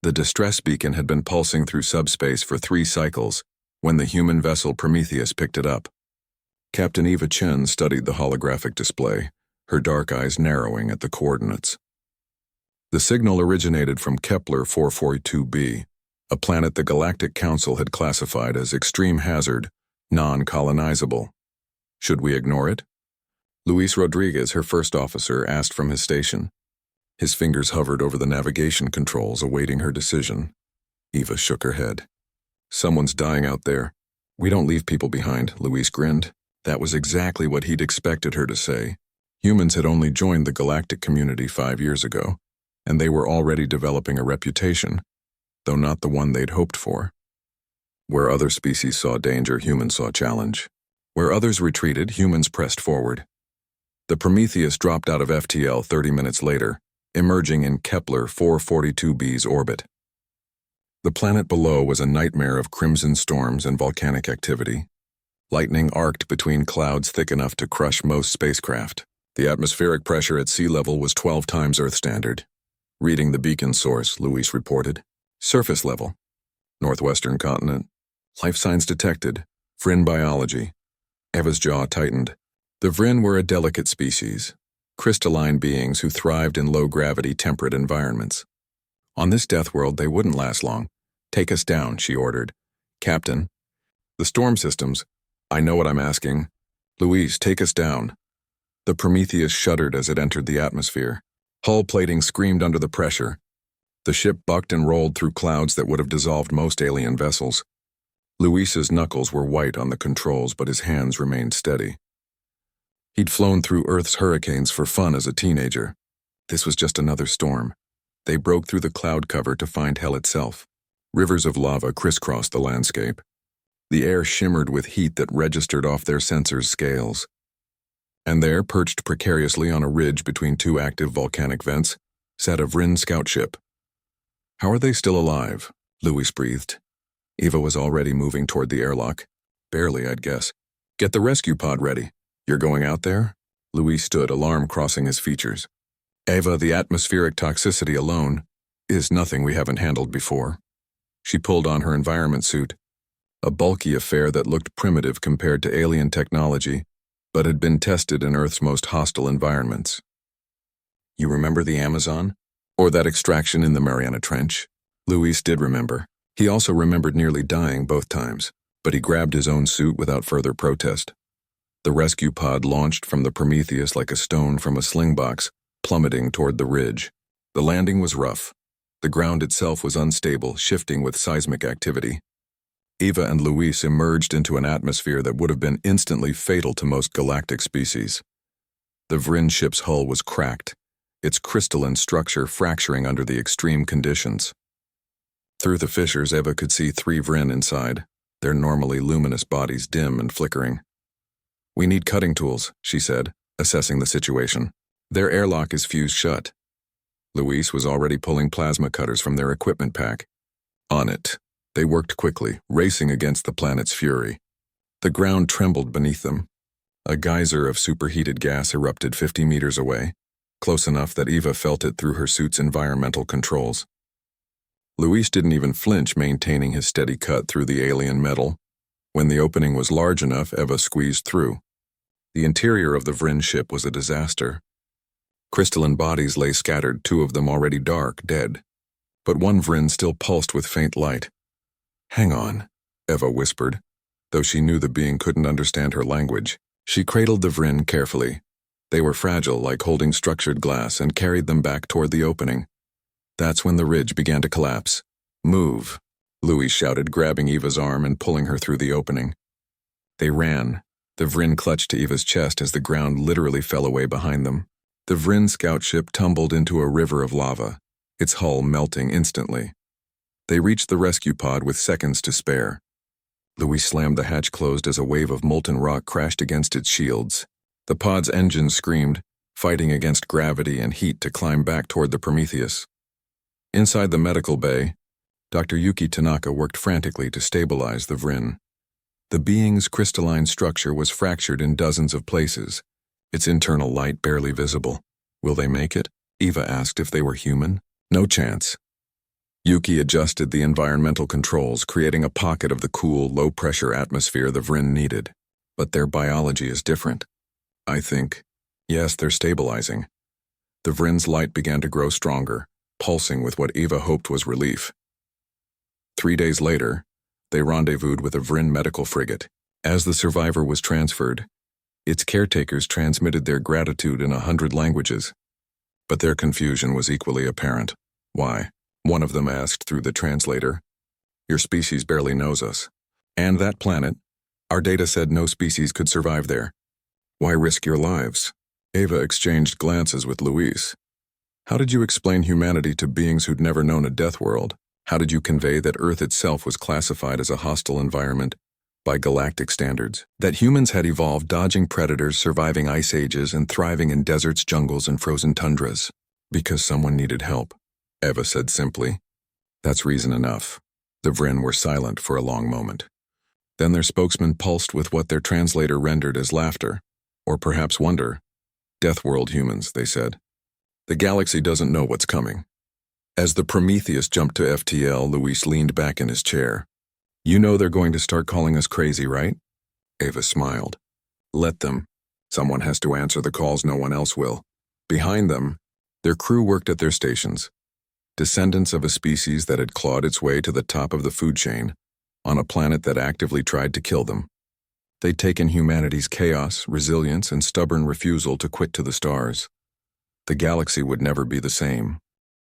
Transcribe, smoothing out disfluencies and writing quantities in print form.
The distress beacon had been pulsing through subspace for 3 cycles when the human vessel Prometheus picked it up. Captain Eva Chen studied the holographic display, her dark eyes narrowing at the coordinates. The signal originated from Kepler 442b, a planet the Galactic Council had classified as extreme hazard, non-colonizable. Should we ignore it? Luis Rodriguez, her first officer, asked from his station. His fingers hovered over the navigation controls, awaiting her decision. Eva shook her head. Someone's dying out there. We don't leave people behind, Luis grinned. That was exactly what he'd expected her to say. Humans had only joined the galactic community 5 years ago, and they were already developing a reputation, though not the one they'd hoped for. Where other species saw danger, humans saw challenge. Where others retreated, humans pressed forward. The Prometheus dropped out of FTL 30 minutes later, emerging in Kepler 442b's orbit. The planet below was a nightmare of crimson storms and volcanic activity. Lightning arced between clouds thick enough to crush most spacecraft. The atmospheric pressure at sea level was 12 times Earth standard. Reading the beacon source, Luis reported. Surface level. Northwestern continent. Life signs detected. Vryn biology. Eva's jaw tightened. The Vryn were a delicate species, crystalline beings who thrived in low-gravity, temperate environments. On this Deathworld, they wouldn't last long. Take us down, she ordered. Captain. The storm systems. I know what I'm asking. Luis, take us down. The Prometheus shuddered as it entered the atmosphere. Hull plating screamed under the pressure. The ship bucked and rolled through clouds that would have dissolved most alien vessels. Luis's knuckles were white on the controls, but his hands remained steady. He'd flown through Earth's hurricanes for fun as a teenager. This was just another storm. They broke through the cloud cover to find hell itself. Rivers of lava crisscrossed the landscape. The air shimmered with heat that registered off their sensors' scales. And there, perched precariously on a ridge between 2 active volcanic vents, sat a Vryn scout ship. How are they still alive? Luis breathed. Eva was already moving toward the airlock. Barely, I'd guess. Get the rescue pod ready. You're going out there? Luis stood, alarm crossing his features. Eva, the atmospheric toxicity alone is nothing we haven't handled before. She pulled on her environment suit, a bulky affair that looked primitive compared to alien technology, but had been tested in Earth's most hostile environments. You remember the Amazon? Or that extraction in the Mariana Trench? Luis did remember. He also remembered nearly dying both times, but he grabbed his own suit without further protest. The rescue pod launched from the Prometheus like a stone from a sling box, plummeting toward the ridge. The landing was rough. The ground itself was unstable, shifting with seismic activity. Eva and Luis emerged into an atmosphere that would have been instantly fatal to most galactic species. The Vryn ship's hull was cracked, its crystalline structure fracturing under the extreme conditions. Through the fissures, Eva could see 3 Vryn inside, their normally luminous bodies dim and flickering. We need cutting tools, she said, assessing the situation. Their airlock is fused shut. Luis was already pulling plasma cutters from their equipment pack. On it. They worked quickly, racing against the planet's fury. The ground trembled beneath them. A geyser of superheated gas erupted 50 meters away, close enough that Eva felt it through her suit's environmental controls. Luis didn't even flinch, maintaining his steady cut through the alien metal. When the opening was large enough, Eva squeezed through. The interior of the Vryn ship was a disaster. Crystalline bodies lay scattered, 2 of them already dark, dead. But one Vryn still pulsed with faint light. Hang on, Eva whispered, though she knew the being couldn't understand her language. She cradled the Vryn carefully. They were fragile, like holding structured glass, and carried them back toward the opening. That's when the ridge began to collapse. Move, Luis shouted, grabbing Eva's arm and pulling her through the opening. They ran. The Vryn clutched to Eva's chest as the ground literally fell away behind them. The Vryn scout ship tumbled into a river of lava, its hull melting instantly. They reached the rescue pod with seconds to spare. Luis slammed the hatch closed as a wave of molten rock crashed against its shields. The pod's engines screamed, fighting against gravity and heat to climb back toward the Prometheus. Inside the medical bay, Dr. Yuki Tanaka worked frantically to stabilize the Vryn. The being's crystalline structure was fractured in dozens of places, its internal light barely visible. Will they make it? Eva asked if they were human. No chance. Yuki adjusted the environmental controls, creating a pocket of the cool, low-pressure atmosphere the Vryn needed. But their biology is different. I think. Yes, they're stabilizing. The Vryn's light began to grow stronger, pulsing with what Eva hoped was relief. 3 days later, they rendezvoused with a Vryn medical frigate. As the survivor was transferred, its caretakers transmitted their gratitude in 100 languages. But their confusion was equally apparent. Why? One of them asked through the translator. Your species barely knows us. And that planet? Our data said no species could survive there. Why risk your lives? Eva exchanged glances with Luis. How did you explain humanity to beings who'd never known a Deathworld? How did you convey that Earth itself was classified as a hostile environment by galactic standards? That humans had evolved dodging predators, surviving ice ages, and thriving in deserts, jungles, and frozen tundras? Because someone needed help, Eva said simply. That's reason enough. The Vryn were silent for a long moment. Then their spokesman pulsed with what their translator rendered as laughter, or perhaps wonder. Deathworld humans, they said. The galaxy doesn't know what's coming. As the Prometheus jumped to FTL, Luis leaned back in his chair. You know they're going to start calling us crazy, right? Eva smiled. Let them. Someone has to answer the calls, no one else will. Behind them, their crew worked at their stations. Descendants of a species that had clawed its way to the top of the food chain, on a planet that actively tried to kill them. They'd taken humanity's chaos, resilience, and stubborn refusal to quit to the stars. The galaxy would never be the same.